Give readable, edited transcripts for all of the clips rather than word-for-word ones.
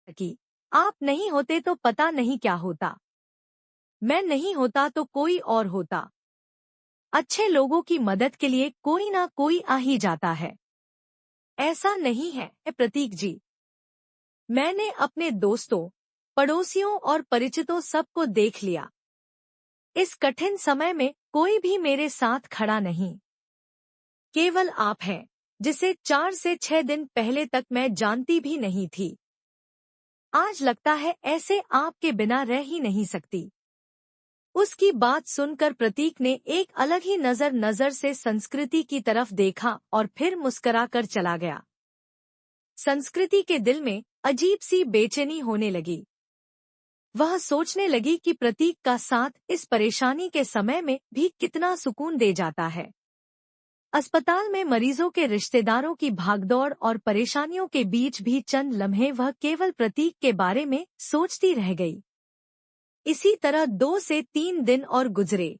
कि आप नहीं होते तो पता नहीं क्या होता। मैं नहीं होता तो कोई और होता। अच्छे लोगों की मदद के लिए कोई ना कोई आ ही जाता है। ऐसा नहीं है प्रतीक जी। मैंने अपने दोस्तों, पड़ोसियों और परिचितों सबको देख लिया। इस कठिन समय में कोई भी मेरे साथ खड़ा नहीं। केवल आप हैं, जिसे 4 से 6 दिन पहले तक मैं जानती भी नहीं थी। आज लगता है ऐसे आपके बिना रह ही नहीं सकती। उसकी बात सुनकर प्रतीक ने एक अलग ही नजर से संस्कृति की तरफ देखा और फिर मुस्कुराकर चला गया। संस्कृति के दिल में अजीब सी बेचैनी होने लगी। वह सोचने लगी कि प्रतीक का साथ इस परेशानी के समय में भी कितना सुकून दे जाता है। अस्पताल में मरीजों के रिश्तेदारों की भागदौड़ और परेशानियों के बीच भी चंद लम्हे वह केवल प्रतीक के बारे में सोचती रह गई। इसी तरह 2 से 3 दिन और गुजरे।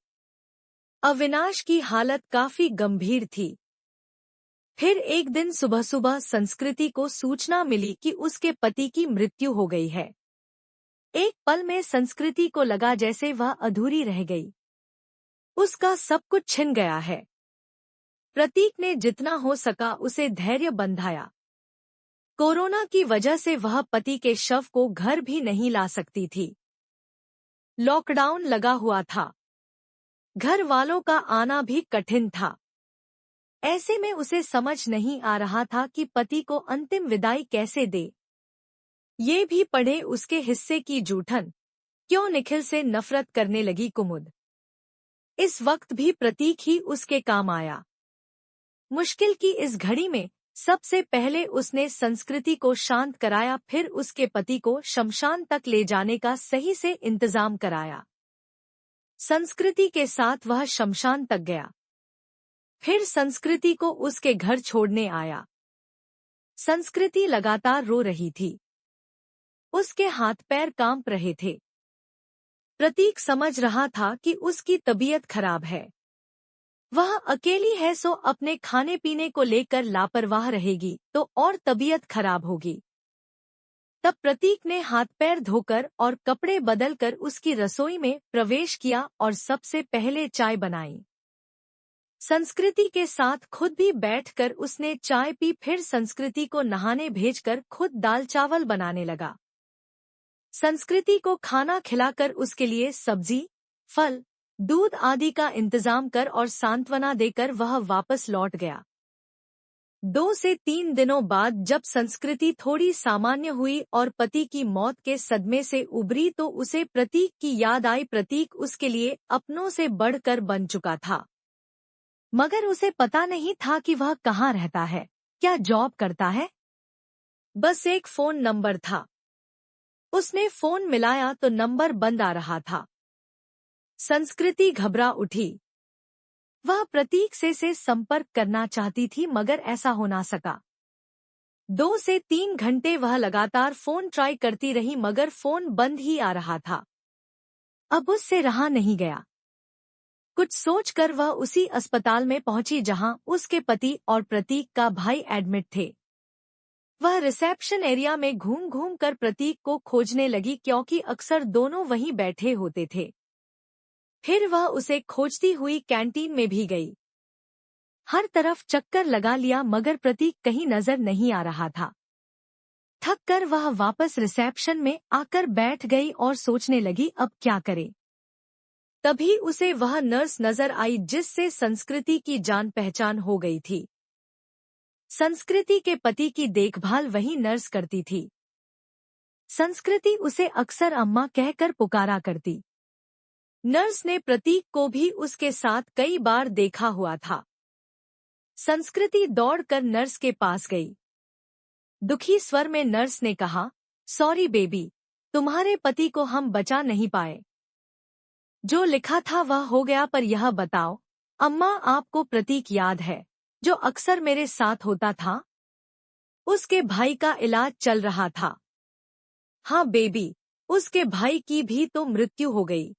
अविनाश की हालत काफी गंभीर थी। फिर एक दिन सुबह सुबह संस्कृति को सूचना मिली कि उसके पति की मृत्यु हो गई है। एक पल में संस्कृति को लगा जैसे वह अधूरी रह गई। उसका सब कुछ छिन गया है। प्रतीक ने जितना हो सका उसे धैर्य बंधाया। कोरोना की वजह से वह पति के शव को घर भी नहीं ला सकती थी। लॉकडाउन लगा हुआ था। घर वालों का आना भी कठिन था। ऐसे में उसे समझ नहीं आ रहा था कि पति को अंतिम विदाई कैसे दे। ये भी पढ़े उसके हिस्से की जूठन, क्यों निखिल से नफरत करने लगी कुमुद। इस वक्त भी प्रतीक ही उसके काम आया। मुश्किल की इस घड़ी में सबसे पहले उसने संस्कृति को शांत कराया, फिर उसके पति को शमशान तक ले जाने का सही से इंतजाम कराया। संस्कृति के साथ वह शमशान तक गया। फिर संस्कृति को उसके घर छोड़ने आया। संस्कृति लगातार रो रही थी। उसके हाथ पैर कांप रहे थे। प्रतीक समझ रहा था कि उसकी तबीयत खराब है। वह अकेली है, सो अपने खाने पीने को लेकर लापरवाह रहेगी तो और तबीयत खराब होगी। तब प्रतीक ने हाथ पैर धोकर और कपड़े बदलकर उसकी रसोई में प्रवेश किया और सबसे पहले चाय बनाई। संस्कृति के साथ खुद भी बैठकर उसने चाय पी, फिर संस्कृति को नहाने भेजकर खुद दाल चावल बनाने लगा। संस्कृति को खाना खिलाकर उसके लिए सब्जी, फल, दूध आदि का इंतजाम कर और सांत्वना देकर वह वापस लौट गया। 2 से 3 दिनों बाद जब संस्कृति थोड़ी सामान्य हुई और पति की मौत के सदमे से उबरी तो उसे प्रतीक की याद आई। प्रतीक उसके लिए अपनों से बढ़कर बन चुका था। मगर उसे पता नहीं था कि वह कहाँ रहता है, क्या जॉब करता है। बस एक फोन नंबर था। उसने फोन मिलाया तो नंबर बंद आ रहा था। संस्कृति घबरा उठी। वह प्रतीक से संपर्क करना चाहती थी मगर ऐसा हो ना सका। 2 से 3 घंटे वह लगातार फोन ट्राई करती रही मगर फोन बंद ही आ रहा था। अब उससे रहा नहीं गया। कुछ सोचकर वह उसी अस्पताल में पहुंची जहां उसके पति और प्रतीक का भाई एडमिट थे। वह रिसेप्शन एरिया में घूम घूम कर प्रतीक को खोजने लगी क्योंकि अक्सर दोनों वहीं बैठे होते थे। फिर वह उसे खोजती हुई कैंटीन में भी गई। हर तरफ चक्कर लगा लिया मगर प्रतीक कहीं नजर नहीं आ रहा था। थक कर वह वापस रिसेप्शन में आकर बैठ गई और सोचने लगी अब क्या करे। तभी उसे वह नर्स नजर आई जिससे संस्कृति की जान पहचान हो गई थी। संस्कृति के पति की देखभाल वही नर्स करती थी। संस्कृति उसे अक्सर अम्मा कहकर पुकारा करती। नर्स ने प्रतीक को भी उसके साथ कई बार देखा हुआ था। संस्कृति दौड़कर नर्स के पास गई। दुखी स्वर में नर्स ने कहा, सॉरी बेबी, तुम्हारे पति को हम बचा नहीं पाए। जो लिखा था वह हो गया, पर यह बताओ अम्मा, आपको प्रतीक याद है जो अक्सर मेरे साथ होता था? उसके भाई का इलाज चल रहा था। हाँ बेबी, उसके भाई की भी तो मृत्यु हो गई।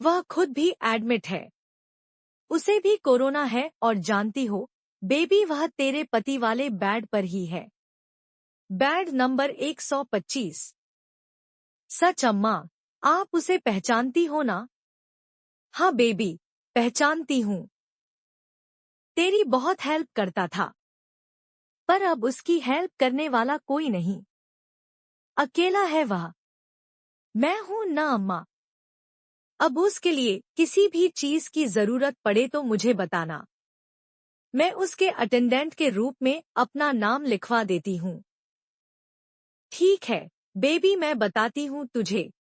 वह खुद भी एडमिट है। उसे भी कोरोना है और जानती हो बेबी, वह तेरे पति वाले बेड पर ही है। Bad number 125। सच अम्मा, आप उसे पहचानती हो ना? हाँ बेबी, पहचानती हूँ। तेरी बहुत हेल्प करता था, पर अब उसकी हेल्प करने वाला कोई नहीं। अकेला है वह। मैं हूँ ना अम्मा। अब उसके लिए किसी भी चीज की जरूरत पड़े तो मुझे बताना। मैं उसके अटेंडेंट के रूप में अपना नाम लिखवा देती हूँ। ठीक है बेबी, मैं बताती हूँ तुझे।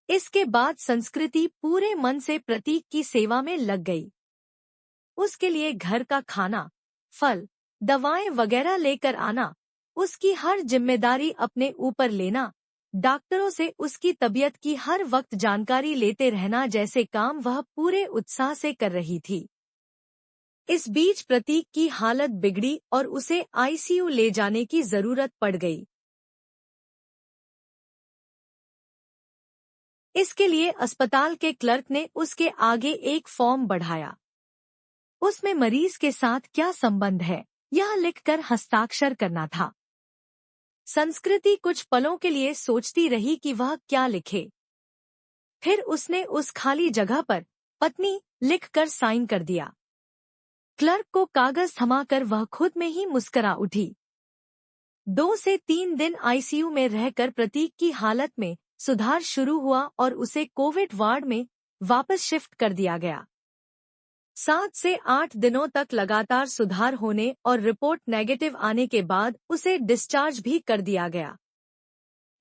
इसके बाद संस्कृति पूरे मन से प्रतीक की सेवा में लग गई। उसके लिए घर का खाना, फल, दवाएं वगैरह लेकर आना, उसकी हर जिम्मेदारी अपने ऊपर लेना, डॉक्टरों से उसकी तबीयत की हर वक्त जानकारी लेते रहना जैसे काम वह पूरे उत्साह से कर रही थी। इस बीच प्रतीक की हालत बिगड़ी और उसे आईसीयू ले जाने की जरूरत पड़ गई। इसके लिए अस्पताल के क्लर्क ने उसके आगे एक फॉर्म बढ़ाया। उसमें मरीज के साथ क्या संबंध है, यह लिखकर हस्ताक्षर करना था। संस्कृति कुछ पलों के लिए सोचती रही कि वह क्या लिखे। फिर उसने उस खाली जगह पर पत्नी लिखकर साइन कर दिया। क्लर्क को कागज थमाकर वह खुद में ही मुस्करा उठी। 2 से 3 दिन आईसीयू में रहकर प्रतीक की हालत में सुधार शुरू हुआ और उसे कोविड वार्ड में वापस शिफ्ट कर दिया गया। 7 से 8 दिनों तक लगातार सुधार होने और रिपोर्ट नेगेटिव आने के बाद उसे डिस्चार्ज भी कर दिया गया।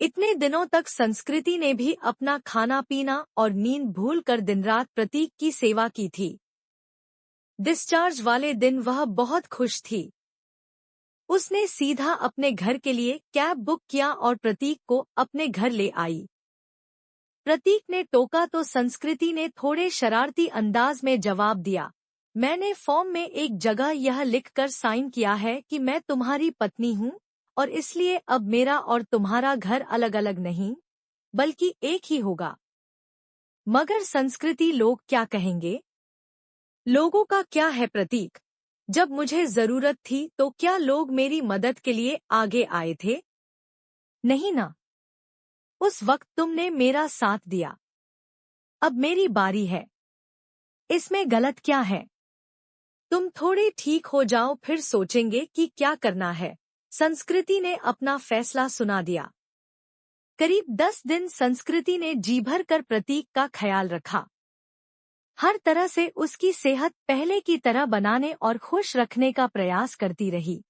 इतने दिनों तक संस्कृति ने भी अपना खाना पीना और नींद भूलकर दिन-रात प्रतीक की सेवा की थी। डिस्चार्ज वाले दिन वह बहुत खुश थी। उसने सीधा अपने घर के लिए कैब बुक किया और प्रतीक को अपने घर ले आई। प्रतीक ने टोका तो संस्कृति ने थोड़े शरारती अंदाज में जवाब दिया, मैंने फॉर्म में एक जगह यह लिखकर साइन किया है कि मैं तुम्हारी पत्नी हूँ और इसलिए अब मेरा और तुम्हारा घर अलग अलग नहीं, बल्कि एक ही होगा। मगर संस्कृति लोग क्या कहेंगे? लोगों का क्या है प्रतीक? जब मुझे जरूरत थी तो क्या लोग मेरी मदद के लिए आगे आए थे? नहीं ना। उस वक्त तुमने मेरा साथ दिया। अब मेरी बारी है। इसमें गलत क्या है? तुम थोड़े ठीक हो जाओ फिर सोचेंगे कि क्या करना है। संस्कृति ने अपना फैसला सुना दिया। करीब 10 दिन संस्कृति ने जी भर कर प्रतीक का ख्याल रखा। हर तरह से उसकी सेहत पहले की तरह बनाने और खुश रखने का प्रयास करती रही।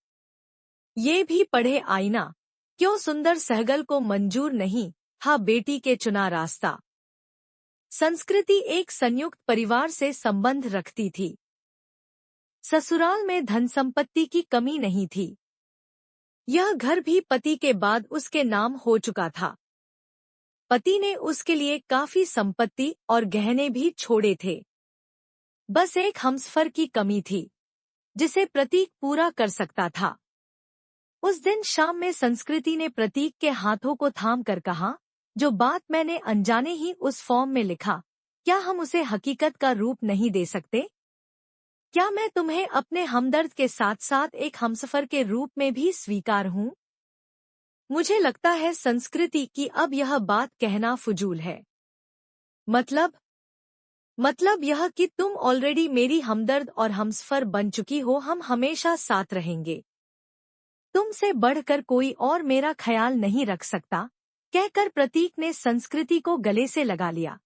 ये भी पढ़े आईना, क्यों सुंदर सहगल को मंजूर नहीं, हाँ बेटी के चुना रास्ता। संस्कृति एक संयुक्त परिवार से संबंध रखती थी। ससुराल में धन संपत्ति की कमी नहीं थी। यह घर भी पति के बाद उसके नाम हो चुका था। पति ने उसके लिए काफी संपत्ति और गहने भी छोड़े थे। बस एक हमसफर की कमी थी, जिसे प्रतीक पूरा कर सकता था। उस दिन शाम में संस्कृति ने प्रतीक के हाथों को थाम कर कहा, जो बात मैंने अनजाने ही उस फॉर्म में लिखा, क्या हम उसे हकीकत का रूप नहीं दे सकते? क्या मैं तुम्हें अपने हमदर्द के साथ साथ एक हमसफर के रूप में भी स्वीकार हूँ? मुझे लगता है संस्कृति की अब यह बात कहना फजूल है। मतलब यह कि तुम ऑलरेडी मेरी हमदर्द और हमसफर बन चुकी हो, हम हमेशा साथ रहेंगे। तुमसे बढ़कर कोई और मेरा ख्याल नहीं रख सकता, कहकर प्रतीक ने संस्कृति को गले से लगा लिया।